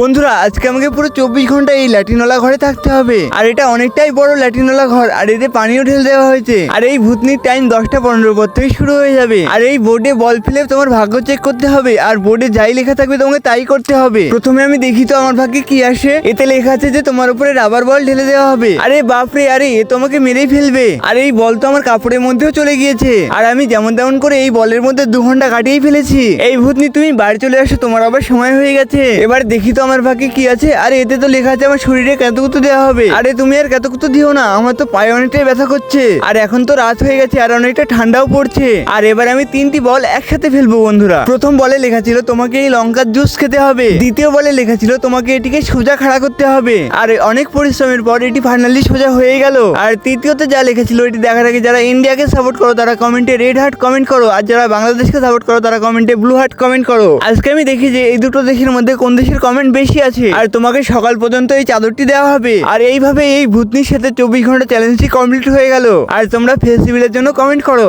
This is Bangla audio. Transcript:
বন্ধুরা আজকে আমাকে পুরো 24 ঘন্টা এই ল্যাটিনওয়ালা ঘরে থাকতে হবে। আর এটা অনেকটাই বড় ল্যাটিনওয়ালা ঘর, আর এতে পানিও ঢেলে দেওয়া হয়েছে। আর এই ভূতনির টাইম 10:15 পর থেকে শুরু হয়ে যাবে। আর এই বোর্ডে বল ফেলে তোমার ভাগ্য চেক করতে হবে, আর বোর্ডে যাই লেখা থাকবে তোমাকে তাই করতে হবে। প্রথমে আমি দেখি তো আমার ভাগ্যে কি আসে। এতে লেখা আছে যে তোমার উপরে রাবার বল ঢেলে দেওয়া হবে। আরে বাপরে, আরে এ তোমাকে মেরেই ফেলবে। আর এই বল তো আমার কাপড়ের মধ্যেও চলে গিয়েছে। আর আমি যেমন তেমন করে এই বলের মধ্যে 2 ঘন্টা কাটিয়েই ফেলেছি। এই ভূতনি তুমি বাড়ি চলে আসো, তোমার আবার সময় হয়ে গেছে। এবার দেখি তো আমার ভাগ্যে কি আছে। আরে এতে তো লেখা আছে আমার শরীরে কেতকুতো দেওয়া হবে। আরে তুমি আর কেতকুতো দিও না, আমার তো পায়ে অনেকটাই ব্যথা করছে। আর এখন তো রাত হয়ে গেছে আর অনেকটা ঠান্ডাও পড়ছে। আর এবার আমি 3টি বল একসাথে ফেলবো বন্ধুরা। প্রথম বলে লেখা ছিল তোমাকে এই লঙ্কার জুস খেতে হবে। দ্বিতীয় বলে লেখা ছিল তোমাকে এটিকে সোজা খাড়া করতে হবে। আর অনেক পরিশ্রমের পর এটি ফাইনালি সোজা হয়ে গেল। আর তৃতীয়তে যা লেখা ছিল এটি দেখার আগে যারা ইন্ডিয়াকে সাপোর্ট করো তারা কমেন্টে রেড হার্ট কমেন্ট করো, আর যারা বাংলাদেশকে সাপোর্ট করো তারা কমেন্টে ব্লু হার্ট কমেন্ট করো। আজকে আমি দেখি যে এই দুটো দেশের মধ্যে কোন দেশের কমেন্ট বেশি আছে। আর তোমাকে সকাল পর্যন্ত এই চাদরটি দেওয়া হবে। আর এইভাবে এই ভূতনির সাথে 24 ঘন্টা চ্যালেঞ্জটি কমপ্লিট হয়ে গেল। আর তোমরা ফেস্টিভ্যালের জন্য কমেন্ট করো।